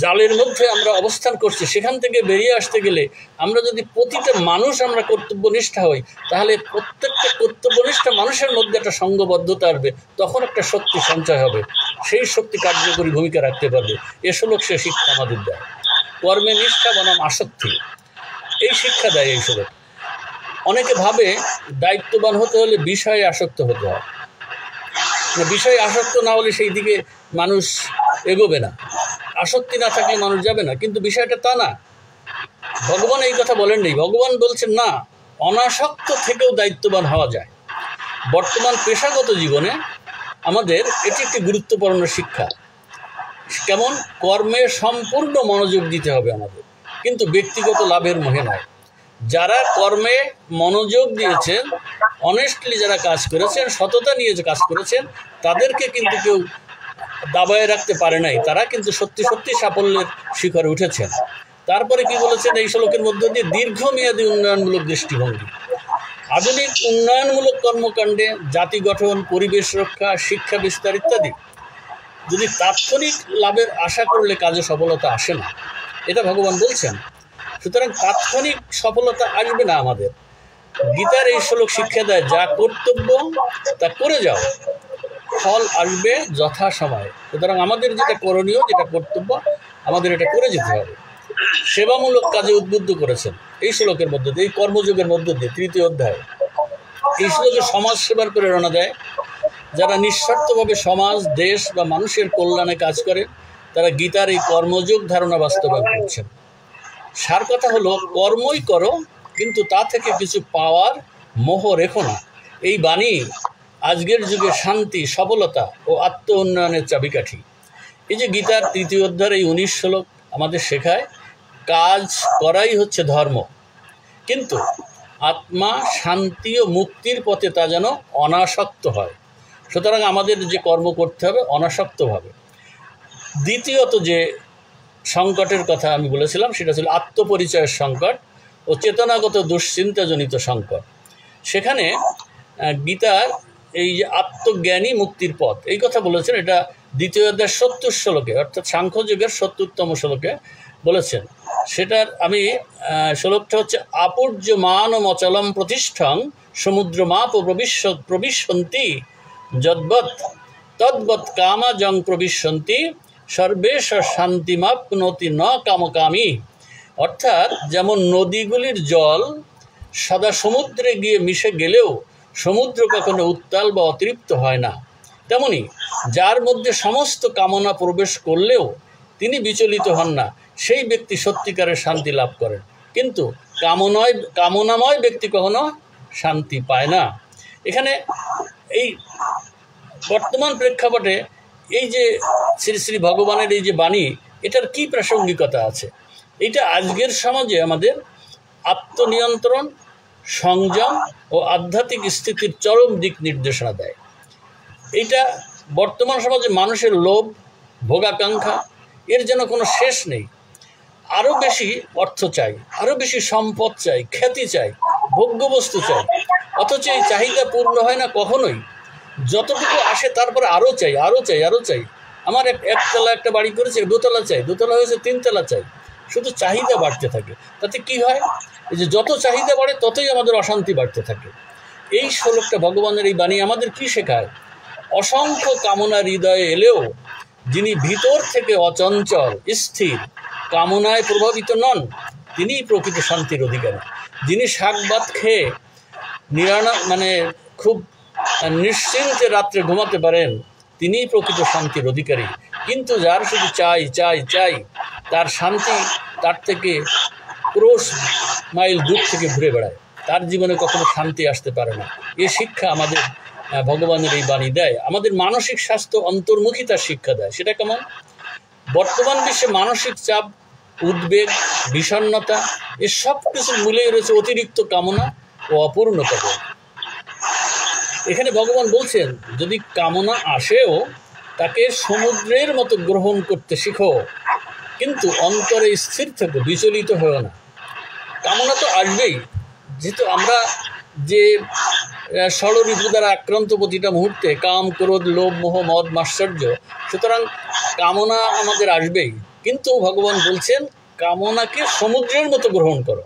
জালের মধ্যে আমরা অবস্থান করছি, সেখান থেকে বেরিয়ে আসতে গেলে আমরা যদি প্রতিটা মানুষ আমরা কর্তব্যনিষ্ঠা হই, তাহলে প্রত্যেকটা কর্তব্যনিষ্ঠা মানুষের মধ্যে একটা সঙ্গবদ্ধতা আসবে, তখন একটা শক্তি সঞ্চয় হবে, সেই শক্তি কার্যকরী ভূমিকা রাখতে পারবে। এ শ্লোক সে শিক্ষা আমাদের দেয়। কর্মে নিষ্ঠা বনাম আসক্তি, এই শিক্ষা দেয় এই শ্লোক। অনেকে ভাবে দায়িত্ববান হতে হলে বিষয়ে আসক্ত হতে হয়, বিষয়ে আসক্ত না হলে সেই দিকে মানুষ এগোবে না, আসক্তি না থাকলে মানুষ যাবে না। কিন্তু বিষয়টা তা না, ভগবান এই কথা বলেননি। ভগবান বলছেন না, অনাসক্ত থেকেও দায়িত্ববান হওয়া যায়। বর্তমান পেশাগত জীবনে আমাদের এটি একটি গুরুত্বপূর্ণ শিক্ষা। কেমন? কর্মে সম্পূর্ণ মনোযোগ দিতে হবে আমাদের, কিন্তু ব্যক্তিগত লাভের মোহে নয়। যারা কর্মে মনোযোগ দিয়েছেন, অনেস্টলি যারা কাজ করেছেন, সততা নিয়ে যে কাজ করেছেন, তাদেরকে কিন্তু কেউ দাবায় রাখতে পারে নাই, তারা কিন্তু সত্যি সত্যি সাফল্যের শিখরে উঠেছেন। তারপরে কি বলেছেন এই শ্লোকের মধ্য দিয়ে? দীর্ঘমেয়াদী উন্নয়নমূলক দৃষ্টিভঙ্গি। আধুনিক উন্নয়নমূলক কর্মকাণ্ডে জাতি গঠন, পরিবেশ রক্ষা, শিক্ষা বিস্তার ইত্যাদি যদি তাৎক্ষণিক লাভের আশা করলে কাজে সফলতা আসে না, এটা ভগবান বলছেন। সুতরাং তাৎক্ষণিক সফলতা আসবে না আমাদের। গীতার এই শ্লোক শিক্ষা দেয়, যা কর্তব্য তা করে যাও, ফল আসবে যথা সময়ে। সুতরাং আমাদের যেটা করণীয়, যেটা কর্তব্য, আমাদের এটা করে যেতে হবে। সেবামূলক কাজে উদ্বুদ্ধ করেছেন এই শ্লোকের মধ্যে দিয়ে, এই কর্মযোগের মধ্যে দিয়ে। 3য় অধ্যায় এই শ্লোকে সমাজ সেবার প্রেরণা দেয়। যারা নিঃস্বার্থভাবে সমাজ, দেশ বা মানুষের কল্যাণে কাজ করে, তারা গীতার এই কর্মযোগ ধারণা বাস্তবায়ন করছেন। সার কথা হলো, কর্মই করো, কিন্তু তা থেকে কিছু পাওয়ার মোহ রেখো না। এই বাণী আজকের যুগে শান্তি, সফলতা ও আত্ম উন্নয়নের চাবিকাঠি। এই যে গীতার 3য় অধ্যায়ের এই 19 শ্লোক আমাদের শেখায়, কাজ করাই হচ্ছে ধর্ম, কিন্তু আত্মা শান্তি ও মুক্তির পথে তা যেন অনাসক্ত হয়। সুতরাং আমাদের যে কর্ম করতে হবে অনাসক্তভাবে। দ্বিতীয়ত যে সংকটের কথা আমি বলেছিলাম, সেটা ছিল আত্মপরিচয়ের সংকট ও চেতনাগত দুশ্চিন্তাজনিত সংকট। সেখানে গীতার এই যে আত্মজ্ঞানী মুক্তির পথ, এই কথা বলেছেন। এটা 2য় অধ্যায়ের 70 শ্লোকে, অর্থাৎ সাংখ্যযোগের 70তম শ্লোকে বলেছেন। সেটার আমি শ্লোকটা হচ্ছে, আপূর্যমান অচলম প্রতিষ্ঠং সমুদ্রমাপ প্রবিশন্তি যদ্বৎ তদ্বৎ কামাজং প্রবিশন্তি সর্বেশ শান্তিমাপ্নোতি ন কামকামী। অর্থাৎ যেমন নদীগুলির জল সদা সমুদ্রে গিয়ে মিশে গেলেও সমুদ্র কখনো উত্তাল বা অতৃপ্ত হয় না, তেমনি যার মধ্যে সমস্ত কামনা প্রবেশ করলেও তিনি বিচলিত হন না, সেই ব্যক্তি সত্যিকারের শান্তি লাভ করেন। কিন্তু কামনাময় ব্যক্তি কখনো শান্তি পায় না। এখানে এই বর্তমান প্রেক্ষাপটে এই যে শ্রী শ্রী ভগবানের এই যে বাণী, এটার কি প্রাসঙ্গিকতা আছে? এটা আজকের সমাজে আমাদের আত্মনিয়ন্ত্রণ, সংযম ও আধ্যাত্মিক স্থিতির চরম দিক নির্দেশনা দেয়। এইটা বর্তমান সমাজে মানুষের লোভ, ভোগাকাঙ্ক্ষা, এর যেন কোনো শেষ নেই। আরও বেশি অর্থ চাই, আরও বেশি সম্পদ চাই, খ্যাতি চাই, ভোগ্যবস্তু চাই, অথচ এই চাহিদা পূর্ণ হয় না কখনোই। যতটুকু আসে তারপরে আরও চাই, আরও চাই, আরও চাই। আমার একতলা একটা বাড়ি করেছে, 2তলা চাই, 2তলা হয়েছে 3তলা চাই, শুধু চাহিদা বাড়তে থাকে। তাতে কি হয়? এই যে যত চাহিদা বাড়ে ততই আমাদের অশান্তি বাড়তে থাকে। এই শ্লোকটা ভগবানের এই বাণী আমাদের কি শেখায়? অসংখ্য কামনা হৃদয়ে এলেও যিনি ভিতর থেকে অচঞ্চল, স্থির, কামনায় প্রভাবিত নন, তিনিই প্রকৃত শান্তির অধিকারী। যিনি শাক ভাত খেয়ে খুব নিশ্চিন্তে রাত্রে ঘুমাতে পারেন, তিনিই প্রকৃত শান্তির অধিকারী। কিন্তু যার শুধু চাই চাই চাই, তার শান্তি তার থেকে ক্রোশ মাইল দূর থেকে ঘুরে বেড়ায়, তার জীবনে কখনো শান্তি আসতে পারে না। এ শিক্ষা আমাদের ভগবানের এই বাণী দেয়। আমাদের মানসিক স্বাস্থ্য অন্তর্মুখিতার শিক্ষা দেয়। সেটা কেমন? বর্তমান বিশ্বে মানসিক চাপ, উদ্বেগ, বিষণ্ণতা, এ সব কিছুর মূলেই রয়েছে অতিরিক্ত কামনা ও অপূর্ণতা। এখানে ভগবান বলছেন, যদি কামনা আসেও তাকে সমুদ্রের মতো গ্রহণ করতে শিখো, কিন্তু অন্তরে স্থির থেকো, বিচলিত হও না। কামনা তো আসবেই, যেহেতু আমরা যে ষড়ঋতু দ্বারা আক্রান্ত প্রতিটা মুহূর্তে কাম, ক্রোধ, লোভ, মোহ, মদ, মাৎসর্য, সুতরাং কামনা আমাদের আসবেই। কিন্তু ভগবান বলছেন কামনাকে সমুদ্রের মতো গ্রহণ করো,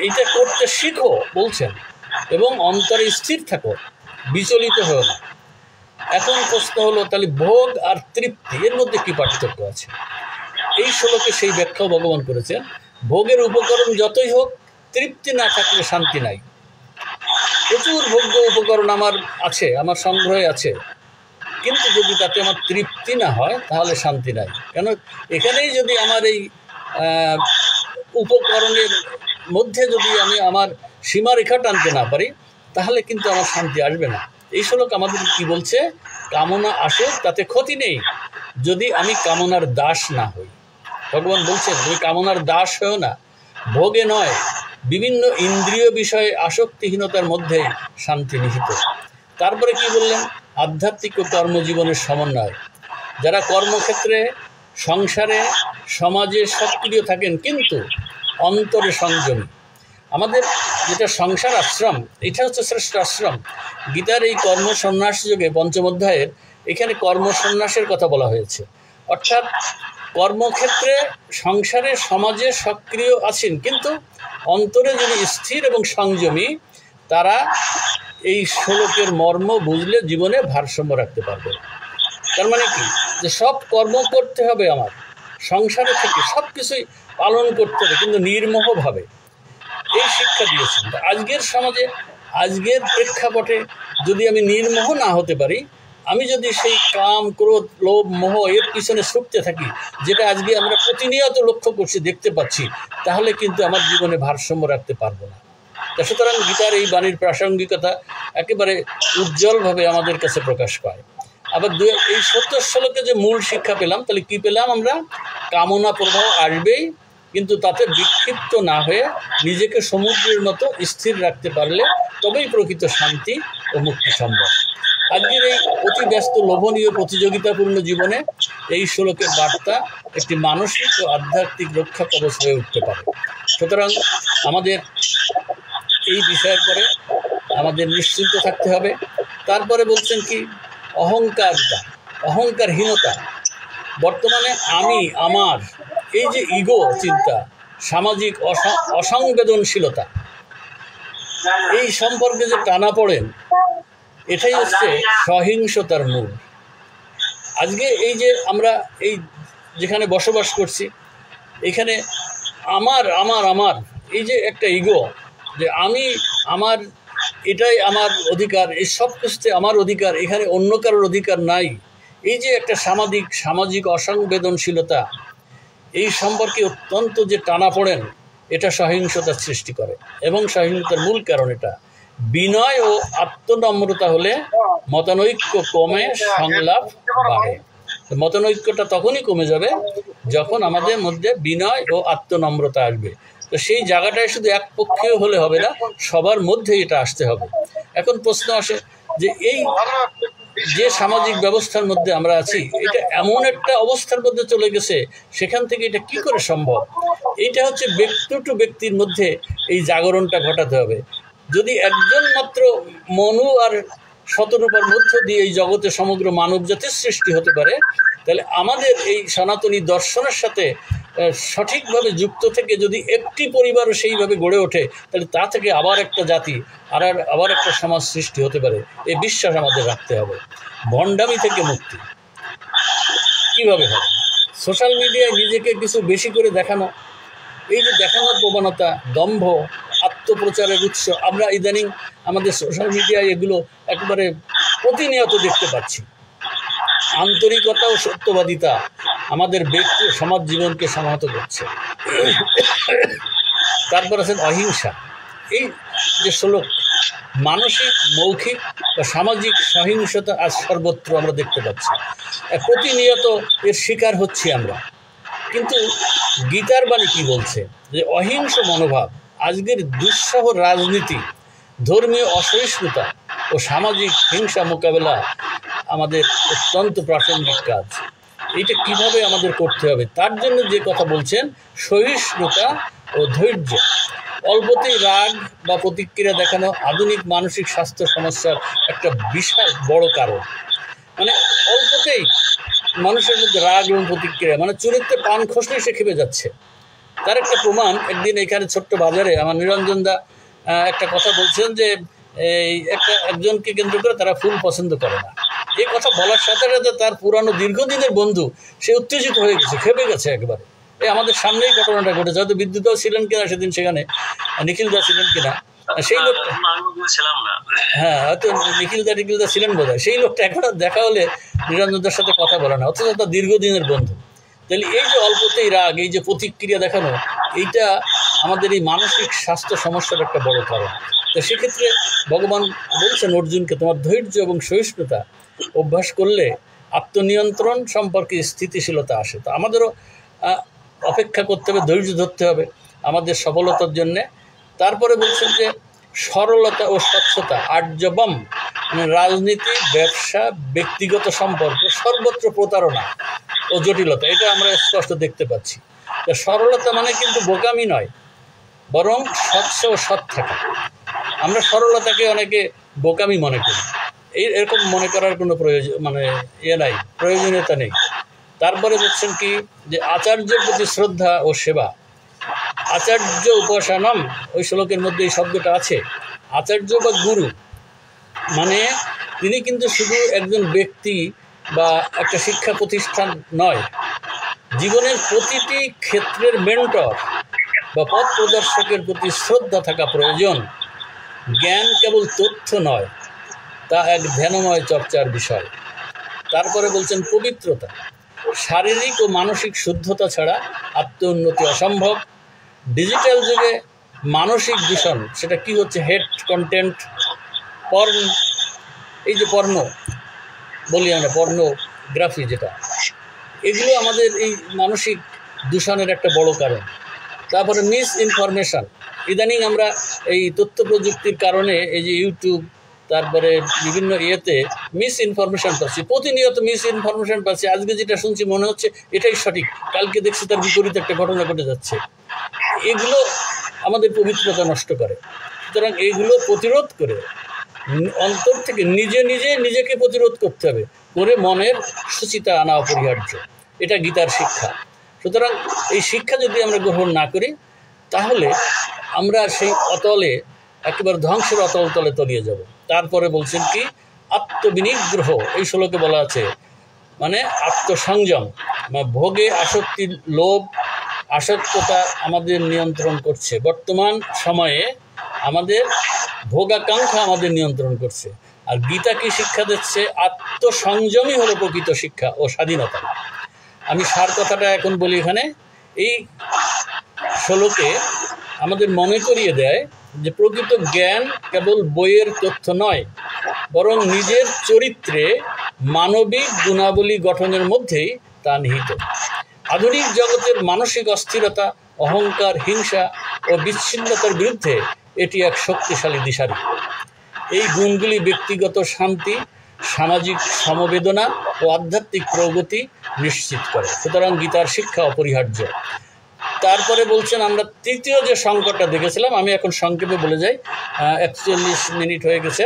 এইটা করতে শিখো বলছেন, এবং অন্তরে স্থির থাকো, বিচলিত হও না। এখন প্রশ্ন হলো, তাহলে ভোগ আর তৃপ্তি এর মধ্যে কি পার্থক্য আছে? এই শ্লোকে সেই ব্যাখ্যাও ভগবান করেছেন। ভোগের উপকরণ যতই হোক, তৃপ্তি না থাকলে শান্তি নাই। প্রচুর ভোগ্য উপকরণ আমার আছে, আমার সংগ্রহে আছে, কিন্তু যদি তাতে আমার তৃপ্তি না হয় তাহলে শান্তি নাই। কেন? এখানেই যদি আমার এই উপকরণের মধ্যে যদি আমি আমার সীমারেখা টানতে না পারি, তাহলে কিন্তু আমার শান্তি আসবে না। এই শ্লোক আমাদের কি বলছে? কামনা আসুক, তাতে ক্ষতি নেই, যদি আমি কামনার দাস না হই। ভগবান বলছেন তুমি কামনার দাস হও না, ভোগে নয়, বিভিন্ন ইন্দ্রিয় বিষয়ে আসক্তিহীনতার মধ্যে শান্তি নিহিত। তারপরে কি বললেন? আধ্যাত্মিক ও কর্মজীবনের সমন্বয়। যারা কর্মক্ষেত্রে, সংসারে, সমাজে সক্রিয় থাকেন কিন্তু অন্তরে সংযমী। আমাদের যেটা সংসার আশ্রম, এটা হচ্ছে শ্রেষ্ঠ আশ্রম। গীতার এই কর্মসন্ন্যাস যোগে পঞ্চম অধ্যায়ের এখানে কর্মসন্ন্যাসের কথা বলা হয়েছে। অর্থাৎ কর্মক্ষেত্রে, সংসারে, সমাজে সক্রিয় আছেন কিন্তু অন্তরে যদি স্থির এবং সংযমী, তারা এই শ্লোকের মর্ম বুঝলে জীবনে ভারসাম্য রাখতে পারবে। তার মানে কি? যে সব কর্ম করতে হবে, আমার সংসারে থেকে সব কিছুই পালন করতে হবে, কিন্তু নির্মোহভাবে। এই শিক্ষা দিয়েছেন। আজকের সমাজে, আজকের প্রেক্ষাপটে যদি আমি নির্মোহ না হতে পারি, আমি যদি সেই কাম, ক্রোধ, লোভ, মোহ এর পিছনে ছুটতে থাকি, যেটা আজকে আমরা প্রতিনিয়ত লক্ষ্য করছি, দেখতে পাচ্ছি, তাহলে কিন্তু আমার জীবনে ভারসাম্য রাখতে পারবো না। তা সুতরাং গীতার এই বাণীর প্রাসঙ্গিকতা একেবারে উজ্জ্বলভাবে আমাদের কাছে প্রকাশ পায়। আবার এই ৭০ শ্লোকে যে মূল শিক্ষা পেলাম, তাহলে কি পেলাম আমরা? কামনা প্রবাহ আসবেই, কিন্তু তাতে বিক্ষিপ্ত না হয়ে নিজেকে সমুদ্রের মতো স্থির রাখতে পারলে তবেই প্রকৃত শান্তি ও মুক্তি সম্ভব। আজকের এই অতি ব্যস্ত, লোভনীয়, প্রতিযোগিতাপূর্ণ জীবনে এই শ্লোকের বার্তা একটি মানসিক ও আধ্যাত্মিক রক্ষা কবচ হয়ে উঠতে পারে। সুতরাং আমাদের এই বিষয়ের পরে আমাদের নিশ্চিন্ত থাকতে হবে। তারপরে বলছেন কি? অহংকারহীনতা। বর্তমানে আমি, আমার, এই যে ইগো চিন্তা, সামাজিক অসংবেদনশীলতা, এই সম্পর্কে যে টানা পড়েন, এটাই হচ্ছে সহিংসতার মূল। আজকে এই যে আমরা এই যেখানে বসবাস করছি, এখানে আমার আমার আমার এই যে একটা ইগো, যে আমি, আমার, এটাই আমার অধিকার, এই সব কিছুতে আমার অধিকার, এখানে অন্য কারোর অধিকার নাই, এই যে একটা সামাজিক অসংবেদনশীলতা, এই সম্পর্কে অত্যন্ত যে টানা পড়েন, এটা সহিংসতার সৃষ্টি করে। এবং সহিংসতার মূল কারণ এটা। বিনয় ও আত্মনম্রতা হলে মতানৈক্য কমে, সংলাপ বাড়ে। মতানৈক্যটা তখনই কমে যাবে যখন আমাদের মধ্যে বিনয় ও আত্মনম্রতা আসবে। তো সেই জায়গাটায় শুধু এক পক্ষীয় হলে হবে না, সবার মধ্যে এটা আসতে হবে। এখন প্রশ্ন আসে যে এই যে সামাজিক ব্যবস্থার মধ্যে আমরা আছি, এটা এমন একটা অবস্থার মধ্যে চলে গেছে, সেখান থেকে এটা কি করে সম্ভব? এইটা হচ্ছে ব্যক্তি টু ব্যক্তির মধ্যে এই জাগরণটা ঘটাতে হবে। যদি একজন মাত্র মনু আর শতরূপার মধ্য দিয়ে এই জগতে সমগ্র মানব জাতির সৃষ্টি হতে পারে, তাহলে আমাদের এই সনাতনী দর্শনের সাথে সঠিকভাবে যুক্ত থেকে যদি একটি পরিবারও সেইভাবে গড়ে ওঠে, তাহলে তা থেকে আবার একটা জাতি, আবার একটা সমাজ সৃষ্টি হতে পারে। এই বিশ্বাস আমাদের রাখতে হবে। ভণ্ডামি থেকে মুক্তি কীভাবে হবে? সোশ্যাল মিডিয়ায় নিজেকে কিছু বেশি করে দেখানো, এই যে দেখানোর প্রবণতা, দম্ভ, আত্মপ্রচারের উৎস, আমরা ইদানিং আমাদের সোশ্যাল মিডিয়ায় এগুলো একেবারে প্রতিনিয়ত দেখতে পাচ্ছি। আন্তরিকতা ও সত্যবাদিতা আমাদের ব্যক্তি সমাজ জীবনকে সংহত করছে। তারপর আছেন অহিংসা। এই যে শ্লোক, মানসিক, মৌখিক বা সামাজিক সহিংসতা আজ সর্বত্র আমরা দেখতে পাচ্ছি, প্রতিনিয়ত এর শিকার হচ্ছি আমরা। কিন্তু গীতার বাণী কি বলছে? যে অহিংস মনোভাব, আজকের দুঃসহ রাজনীতি, ধর্মীয় অসহিষ্ণুতা ও সামাজিক হিংসা মোকাবেলা আমাদের অত্যন্ত প্রাসঙ্গিক কাজ। এইটা কিভাবে আমাদের করতে হবে? তার জন্য যে কথা বলছেন, সহিষ্ণুতা ও ধৈর্য। অল্পতেই রাগ বা প্রতিক্রিয়া দেখানো আধুনিক মানসিক স্বাস্থ্য সমস্যার একটা বিশাল বড় কারণ। মানে অল্পতেই মানুষের মধ্যে রাগ এবং প্রতিক্রিয়া, মানে চুরিতে পান খসলে সে খেপে যাচ্ছে। তার একটা প্রমাণ, একদিন এখানে ছোট্ট বাজারে আমার নিরঞ্জন দা একটা কথা বলছেন যে এই একজনকে কেন্দ্র করে তারা ফুল পছন্দ করে না। এই কথা বলার সাথে সাথে তার পুরানো দীর্ঘদিনের বন্ধু সে উত্তেজিত হয়ে গেছে, খেপে গেছে একবারে। এই আমাদের সামনেই ঘটনাটা ঘটেছে, হয়তো বিদ্যুৎও ছিলেন কিনা সেদিন, সেখানে নিখিল দা ছিলেন কিনা, সেই লোকটা, হ্যাঁ হয়তো নিখিল দা ছিলেন বোধ হয়। সেই লোকটা এখন দেখা হলে নিরঞ্জনদার সাথে কথা বলে না, অথচ তার দীর্ঘদিনের বন্ধু। তাহলে এই যে অল্পতেই রাগ, এই যে প্রতিক্রিয়া দেখানো, এইটা আমাদের এই মানসিক স্বাস্থ্য সমস্যার একটা বড় কারণ। তো সেক্ষেত্রে ভগবান বলছেন অর্জুনকে, তোমার ধৈর্য এবং সহিষ্ণুতা অভ্যাস করলে আত্মনিয়ন্ত্রণ সম্পর্কে স্থিতিশীলতা আসে। তো আমাদেরও অপেক্ষা করতে হবে, ধৈর্য ধরতে হবে আমাদের সফলতার জন্যে। তারপরে বলছেন যে সরলতা ও স্বচ্ছতা আর্যবম, মানে রাজনীতি, ব্যবসা, ব্যক্তিগত সম্পর্ক, সর্বত্র প্রতারণা ও জটিলতা, এটা আমরা স্পষ্ট দেখতে পাচ্ছি। তো সরলতা মানে কিন্তু বোকামি নয়, বরং স্বচ্ছ ও সৎ থাকা। আমরা সরলতাকে অনেকে বোকামি মনে করি, এরকম মনে করার কোনো প্রয়োজন নাই, প্রয়োজনীয়তা নেই। তারপরে বলছেন কি যে আচার্যের প্রতি শ্রদ্ধা ও সেবা। আচার্য উপাসনম, ওই শ্লোকের মধ্যে এই শব্দটা আছে। আচার্য বা গুরু মানে তিনি কিন্তু শুধু একজন ব্যক্তি বা একটা শিক্ষা প্রতিষ্ঠান নয়, জীবনের প্রতিটি ক্ষেত্রের মেন্টর বা পথ প্রদর্শকের প্রতি শ্রদ্ধা থাকা প্রয়োজন। জ্ঞান কেবল তথ্য নয়, তা এক ধ্যানময় চর্চার বিষয়। তারপরে বলছেন পবিত্রতা, শারীরিক ও মানসিক শুদ্ধতা ছাড়া আত্ম উন্নতি অসম্ভব। ডিজিটাল যুগে মানসিক দূষণ, সেটা কি হচ্ছে, হেট কন্টেন্ট, পর্ন, এই যে পর্ন বলি আমরা, পর্নোগ্রাফি যেটা, এগুলো আমাদের এই মানসিক দূষণের একটা বড় কারণ। তারপরে মিস ইনফরমেশান, ইদানিং আমরা এই তথ্য প্রযুক্তির কারণে এই যে ইউটিউব, তারপরে বিভিন্ন ইয়েতে মিস ইনফরমেশান পাচ্ছি, প্রতিনিয়ত মিস ইনফরমেশান পাচ্ছি। আজকে যেটা শুনছি মনে হচ্ছে এটাই সঠিক, কালকে দেখছি তার বিপরীত একটা ঘটনা ঘটে যাচ্ছে। এগুলো আমাদের পবিত্রতা নষ্ট করে। সুতরাং এইগুলো প্রতিরোধ করে অন্তর থেকে নিজেকে প্রতিরোধ করতে হবে, করে মনের সুচিতা আনা অপরিহার্য। এটা গীতার শিক্ষা। সুতরাং এই শিক্ষা যদি আমরা গ্রহণ না করি, তাহলে আমরা সেই অতলে, একেবারে ধ্বংসের অতল তলে তলিয়ে যাব। তারপরে বলছেন কি আত্মবিনিগ্রহ, এই শ্লোকে বলা আছে, মানে আত্মসংযম। ভোগে আসক্তির লোভ, আসক্ততা আমাদের নিয়ন্ত্রণ করছে। বর্তমান সময়ে আমাদের ভোগাকাঙ্ক্ষা আমাদের নিয়ন্ত্রণ করছে। আর গীতা কি শিক্ষা দিচ্ছে? আত্মসংযমই হলো প্রকৃত শিক্ষা ও স্বাধীনতা। আমি সার কথাটা এখন বলি এখানে। এই শ্লোকে আমাদের মনে করিয়ে দেয় যে প্রকৃত জ্ঞান কেবল বইয়ের তথ্য নয়, বরং নিজের চরিত্রে মানবিক গুণাবলী গঠনের মধ্যেই তা নিহিত। আধুনিক জগতের মানসিক অস্থিরতা, অহংকার, হিংসা ও বিচ্ছিন্নতার বিরুদ্ধে এটি এক শক্তিশালী দিশারি। এই গুণগুলি ব্যক্তিগত শান্তি, সামাজিক সমবেদনা ও আধ্যাত্মিক প্রগতি নিশ্চিত করে। সুতরাং গীতার শিক্ষা অপরিহার্য। তারপরে বলছেন আমরা তৃতীয় যে সংকটটা দেখেছিলাম, আমি এখন সংক্ষেপে বলে যাই, 41 মিনিট হয়ে গেছে।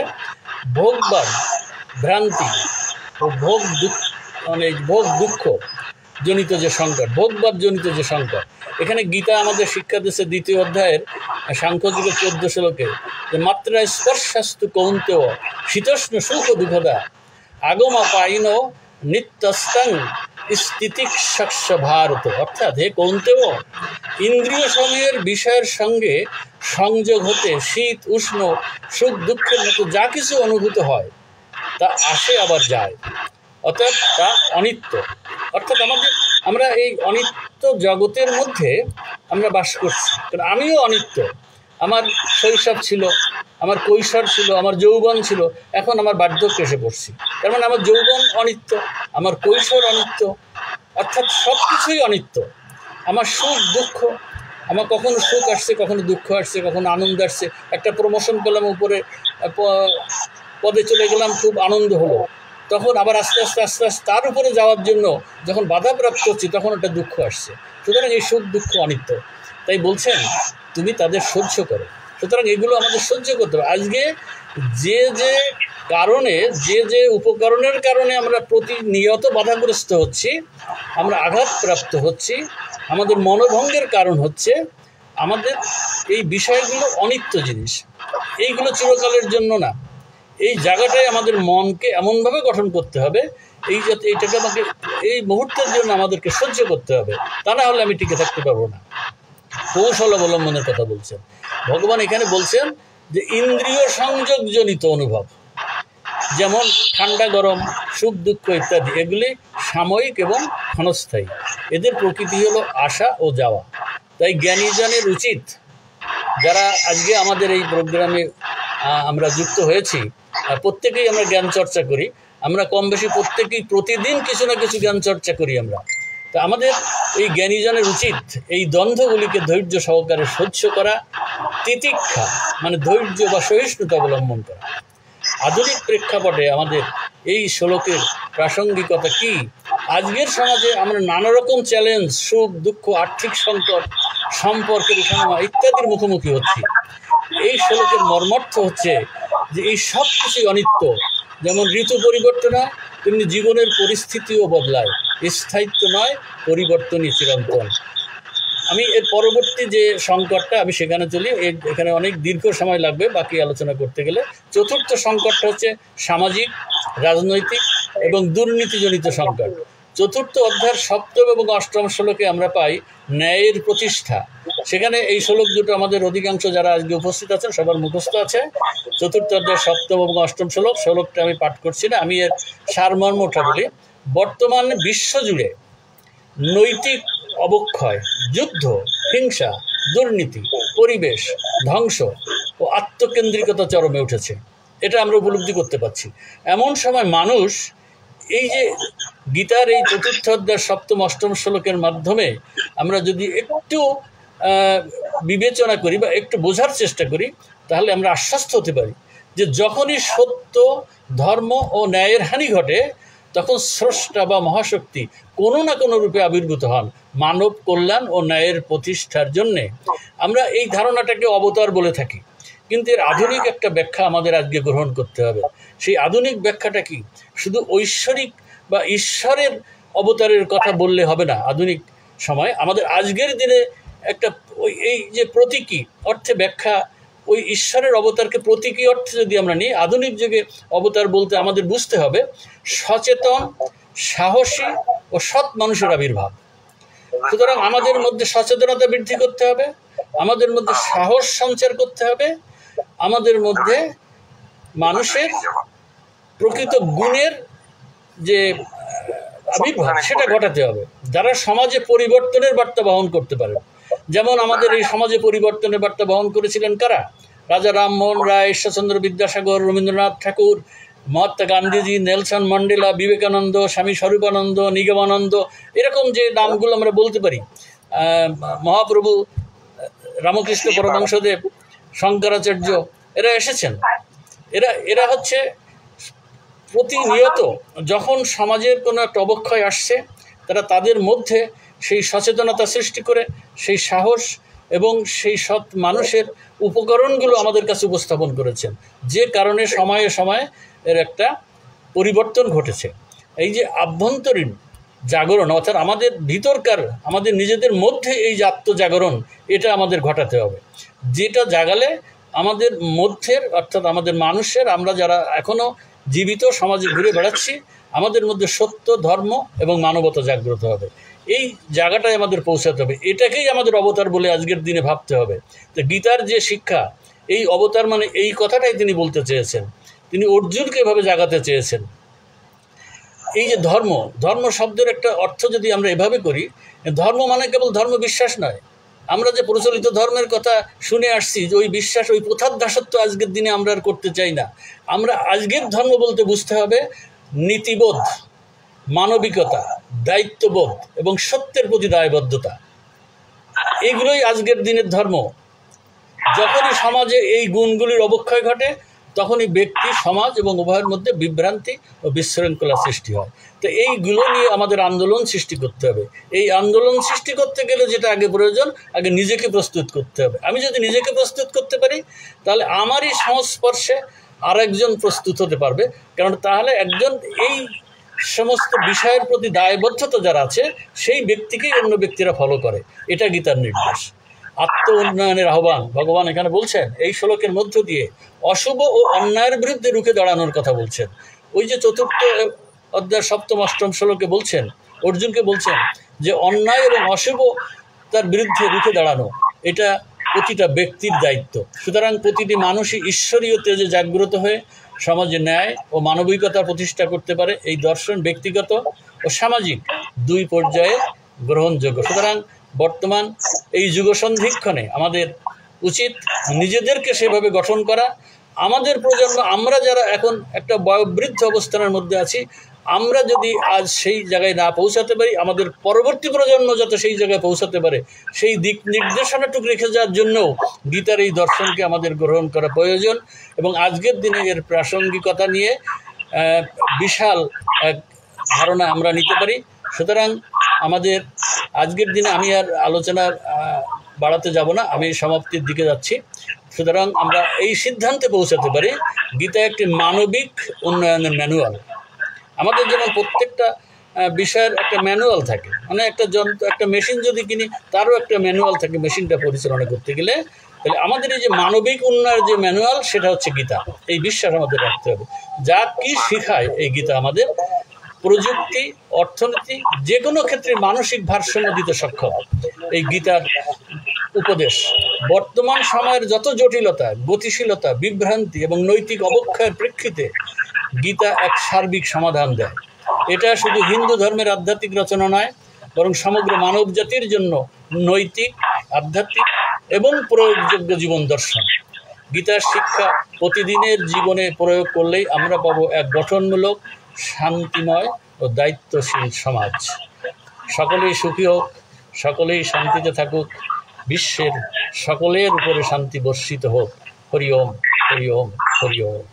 ভোগবাদ, ভ্রান্তি ও ভোগ দুঃখ জনিত যে সংকট, ভোগবাদ জনিত যে সংকট, এখানে গীতা আমাদের শিক্ষা দিচ্ছে 2য় অধ্যায়ের সাংখ্যযোগের 14 শ্লোকে, যে মাত্রা স্পর্শাস্তু কৌন্তেয় শীতোষ্ণ সুখ দুঃখদা আগমা পাইন নিত্যস্তং স্থিতিক্ষস্য ভারত। অর্থাৎ হে কৌন্তেয়, ইন্দ্রিয় সমূহের বিষয়ের সঙ্গে সংযোগ হতে শীত উষ্ণ সুখ দুঃখের মতো যা কিছু অনুভূত হয় তা আসে আবার যায়, অর্থাৎ তা অনিত্য। অর্থাৎ আমরা এই অনিত্য জগতের মধ্যে আমরা বাস করছি। কারণ আমিও অনিত্য। আমার শৈশব ছিল, আমার কৈশোর ছিল, আমার যৌবন ছিল, এখন আমার বার্ধক্য এসে পড়ছি। তার মানে আমার যৌবন অনিত্য, আমার কৈশোর অনিত্য, অর্থাৎ সব কিছুই অনিত্য। আমার সুখ দুঃখ, আমার কখনো সুখ আসছে, কখনো দুঃখ আসছে, কখনো আনন্দ আসছে। একটা প্রমোশন পেলাম, উপরে পদে চলে গেলাম, খুব আনন্দ হলো। তখন আবার আস্তে আস্তে তার উপরে যাওয়ার জন্য যখন বাধাপ্রাপ্ত হচ্ছি, তখন একটা দুঃখ আসছে। সুতরাং এই সুখ দুঃখ অনিত্য। তাই বলছেন তুমি তাদের সহ্য করো। সুতরাং এগুলো আমাদের সহ্য করতে হবে। আজকে যে যে কারণে, যে যে উপকরণের কারণে আমরা প্রতিনিয়ত বাধাগ্রস্ত হচ্ছি, আমরা আঘাতপ্রাপ্ত হচ্ছি, আমাদের মনোভঙ্গের কারণ হচ্ছে আমাদের এই বিষয়গুলো অনিত্য জিনিস, এইগুলো চিরকালের জন্য না। এই জায়গাটায় আমাদের মনকে এমনভাবে গঠন করতে হবে এইটাকে আমাকে এই মুহূর্তের জন্য আমাদেরকে সহ্য করতে হবে, তা না হলে আমি টিকে থাকতে পারবো না। কৌশল অবলম্বনের কথা বলছেন ভগবান। এখানে বলছেন যে ইন্দ্রিয় সংযোগজনিত অনুভব, যেমন ঠান্ডা গরম, সুখ দুঃখ ইত্যাদি, এগুলি সাময়িক এবং ক্ষণস্থায়ী। এদের প্রকৃতি হলো আসা ও যাওয়া। তাই জ্ঞানীজনের উচিত, যারা আজকে আমাদের এই প্রোগ্রামে আমরা যুক্ত হয়েছি, প্রত্যেকেই আমরা জ্ঞান চর্চা করি, আমরা কম বেশি প্রত্যেকেই প্রতিদিন কিছু না কিছু জ্ঞান চর্চা করি আমরা। তা আমাদের এই জ্ঞানীজনের উচিত এই দ্বন্দ্বগুলিকে ধৈর্য সহকারে সহ্য করা, তিতিক্ষা মানে ধৈর্য বা সহিষ্ণুতা অবলম্বন করা। আধুনিক প্রেক্ষাপটে আমাদের এই শ্লোকের প্রাসঙ্গিকতা কি? আজকের সমাজে আমরা নানা রকম চ্যালেঞ্জ, সুখ দুঃখ, আর্থিক সংকট, সম্পর্কের উঠানামা ইত্যাদির মুখোমুখি হচ্ছি। এই শ্লোকের মর্মার্থ হচ্ছে যে এই সব কিছুই অনিত্য। যেমন ঋতু পরিবর্তন হয়, তেমনি জীবনের পরিস্থিতিও বদলায়। স্থায়িত্ব নয়, পরিবর্তনই চিরন্তন। আমি এর পরবর্তী যে সংকটটা আমি সেখানে চলি, এখানে অনেক দীর্ঘ সময় লাগবে বাকি আলোচনা করতে গেলে। চতুর্থ সংকটটা হচ্ছে সামাজিক, রাজনৈতিক এবং দুর্নীতিজনিত সংকট। চতুর্থ অধ্যায়ের সপ্তম এবং অষ্টম শ্লোকে আমরা পাই ন্যায়ের প্রতিষ্ঠা। সেখানে এই শ্লোক দুটো আমাদের অধিকাংশ যারা আজকে উপস্থিত আছেন সবার মুখস্থ আছে। চতুর্থ অধ্যায়ের সপ্তম এবং অষ্টম শ্লোকটা আমি পাঠ করছি না, আমি এর সারমর্মটা বলি। বর্তমানে বিশ্বজুড়ে নৈতিক অবক্ষয়, যুদ্ধ, হিংসা, দুর্নীতি, পরিবেশ ধ্বংস ও আত্মকেন্দ্রিকতা চরমে উঠেছে, এটা আমরা উপলব্ধি করতে পারছি। এমন সময় মানুষ এই যে গীতার এই চতুর্থ অধ্যায়ের সপ্তম অষ্টম শ্লোকের মাধ্যমে আমরা যদি একটু বিবেচনা করি বা একটু বোঝার চেষ্টা করি, তাহলে আমরা আশ্বস্ত হতে পারি যে যখনই সত্য, ধর্ম ও ন্যায়ের হানি ঘটে, তখন স্রষ্টা বা মহাশক্তি কোনো না কোনো রূপে আবির্ভূত হন মানব কল্যাণ ও ন্যায়ের প্রতিষ্ঠার জন্যে। আমরা এই ধারণাটাকে অবতার বলে থাকি, কিন্তু এর আধুনিক একটা ব্যাখ্যা আমাদের আজকে গ্রহণ করতে হবে। সেই আধুনিক ব্যাখ্যাটা কি? শুধু ঐশ্বরিক বা ঈশ্বরের অবতারের কথা বললে হবে না। আধুনিক সময় আমাদের আজকের দিনে একটা এই যে প্রতীকী অর্থে ব্যাখ্যা, ওই ঈশ্বরের অবতারকে প্রতীকী অর্থে যদি আমরা নিই, আধুনিক যুগে অবতার বলতে আমাদের বুঝতে হবে সচেতন, সাহসী ও সৎ মানুষের আবির্ভাব। সুতরাং আমাদের মধ্যে সচেতনতা বৃদ্ধি করতে হবে, আমাদের মধ্যে সাহস সঞ্চার করতে হবে, আমাদের মধ্যে মানুষের প্রকৃত গুণের যে আবির্ভাব সেটা ঘটাতে হবে, যারা সমাজে পরিবর্তনের বার্তা বহন করতে পারে। যেমন আমাদের এই সমাজে পরিবর্তনের বার্তা বহন করেছিলেন কারা? রাজা রামমোহন রায়, ঈশ্বরচন্দ্র বিদ্যাসাগর, রবীন্দ্রনাথ ঠাকুর, মহাত্মা গান্ধীজি, নেলসন ম্যান্ডেলা, বিবেকানন্দ, স্বামী স্বরূপানন্দ, নিগমানন্দ, এরকম যে নামগুলো আমরা বলতে পারি, মহাপ্রভু রামকৃষ্ণ পরমহংসদেব, শঙ্করাচার্য, এরা এসেছেন। এরা হচ্ছে প্রতিনিয়ত যখন সমাজের কোনো একটা অবক্ষয় আসছে, তারা তাদের মধ্যে সেই সচেতনতা সৃষ্টি করে সেই সাহস এবং সেই সৎ মানুষের উপকরণগুলো আমাদের কাছে উপস্থাপন করেছেন, যে কারণে সময়ে সময়ে এর একটা পরিবর্তন ঘটেছে। এই যে আভ্যন্তরীণ জাগরণ, অর্থাৎ আমাদের ভিতরকার, আমাদের নিজেদের মধ্যে এই যে আত্মজাগরণ, এটা আমাদের ঘটাতে হবে। যেটা জাগালে আমাদের মধ্যের, অর্থাৎ আমাদের মানুষের, আমরা যারা এখনও জীবিত সমাজে ঘুরে বেড়াচ্ছি, আমাদের মধ্যে সত্য, ধর্ম এবং মানবতা জাগ্রত হবে। এই জায়গাটায় আমাদের পৌঁছাতে হবে। এটাকেই আমাদের অবতার বলে আজকের দিনে ভাবতে হবে। তো গীতার যে শিক্ষা, এই অবতার মানে এই কথাটাই তিনি বলতে চেয়েছেন। তিনি অর্জুনকে এভাবে জাগাতে চেয়েছেন। এই যে ধর্ম শব্দের একটা অর্থ যদি আমরা এভাবে করি, ধর্ম মানে কেবল ধর্ম বিশ্বাস নয়। আমরা যে প্রচলিত ধর্মের কথা শুনে আসছি, যে ওই বিশ্বাস, ওই প্রথার দাসত্ব আজকের দিনে আমরা আর করতে চাই না। আমরা আজকের ধর্ম বলতে বুঝতে হবে নীতিবোধ, মানবিকতা, দায়িত্ববোধ এবং সত্যের প্রতি দায়বদ্ধতা। এগুলোই আজকের দিনের ধর্ম। যখনই সমাজে এই গুণগুলির অবক্ষয় ঘটে, তখনই ব্যক্তি, সমাজ এবং উভয়ের মধ্যে বিভ্রান্তি ও বিশৃঙ্খলা সৃষ্টি হয়। তো এইগুলো নিয়ে আমাদের আন্দোলন সৃষ্টি করতে হবে। এই আন্দোলন সৃষ্টি করতে গেলে যেটা আগে প্রয়োজন, আগে নিজেকে প্রস্তুত করতে হবে। আমি যদি নিজেকে প্রস্তুত করতে পারি, তাহলে আমারই সংস্পর্শে আরেকজন প্রস্তুত হতে পারবে। কারণ তাহলে একজন এই সমস্ত বিষয়ের প্রতি দায়বদ্ধতা যারা আছে, সেই ব্যক্তিকেই অন্য ব্যক্তিরা ফলো করে। এটা গীতার নির্দেশ। আত্ম উন্নয়নের আহ্বান ভগবান এখানে বলছেন এই শ্লোকের মধ্য দিয়ে। অশুভ ও অন্যায়ের বিরুদ্ধে রুখে দাঁড়ানোর কথা বলছেন। ওই যে 4th অধ্যায় 7ম 8ম শ্লোকে বলছেন, অর্জুনকে বলছেন যে অন্যায় এবং অশুভ তার বিরুদ্ধে রুখে দাঁড়ানো এটা প্রতিটা ব্যক্তির দায়িত্ব। সুতরাং প্রতিটি মানুষই ঈশ্বরীয় তেজে জাগ্রত হয়ে সমাজে ন্যায় ও মানবিকতা প্রতিষ্ঠা করতে পারে। এই দর্শন ব্যক্তিগত ও সামাজিক দুই পর্যায়ে গ্রহণযোগ্য। সুতরাং বর্তমান এই যুগসন্ধিক্ষণে আমাদের উচিত নিজেদেরকে সেভাবে গঠন করা। আমাদের প্রজন্ম, আমরা যারা এখন একটা বয়োবৃদ্ধ অবস্থানের মধ্যে আছি, আমরা যদি আজ সেই জায়গায় না পৌঁছাতে পারি, আমাদের পরবর্তী প্রজন্ম যাতে সেই জায়গায় পৌঁছাতে পারে, সেই দিক নির্দেশনাটুকু রেখে যাওয়ার জন্যও গীতার এই দর্শনকে আমাদের গ্রহণ করা প্রয়োজন। এবং আজকের দিনে এর প্রাসঙ্গিকতা নিয়ে বিশাল এক ধারণা আমরা নিতে পারি। সুতরাং আমাদের আজকের দিনে আমি আর আলোচনা বাড়াতে যাব না, আমি সমাপ্তির দিকে যাচ্ছি। সুতরাং আমরা এই সিদ্ধান্তে পৌঁছাতে পারি, গীতা একটি মানবিক উন্নয়নের ম্যানুয়াল। আমাদের যেমন প্রত্যেকটা বিষয়ের একটা ম্যানুয়াল থাকে, মানে একটা যন্ত্র, একটা মেশিন যদি কিনি তারও একটা ম্যানুয়াল থাকে মেশিনটা পরিচালনা করতে গেলে। তাহলে আমাদের এই যে মানবিক উন্নয়নের যে ম্যানুয়াল, সেটা হচ্ছে গীতা। এই বিশ্বাস আমাদের রাখতে হবে। যা কি শেখায় এই গীতা আমাদের, প্রযুক্তি, অর্থনীতি, যে কোনো ক্ষেত্রে মানসিক ভারসাম্য দিতে সক্ষম এই গীতার উপদেশ। বর্তমান সময়ের যত জটিলতা, গতিশীলতা, বিভ্রান্তি এবং নৈতিক অবক্ষয়ের প্রেক্ষিতে গীতা এক সার্বিক সমাধান দেয়। এটা শুধু হিন্দু ধর্মের আধ্যাত্মিক রচনা নয়, বরং সমগ্র মানব জাতির জন্য নৈতিক, আধ্যাত্মিক এবং প্রয়োগযোগ্য জীবন দর্শন। গীতার শিক্ষা প্রতিদিনের জীবনে প্রয়োগ করলেই আমরা পাবো এক গঠনমূলক, শান্তিময় ও দায়িত্বশীল সমাজ। সকলেই সুখী হোক, সকলেই শান্তিতে থাকুক, বিশ্বের সকলের উপরে শান্তি বর্ষিত হোক। হরি ওম, হরি ওম, হরি ওম।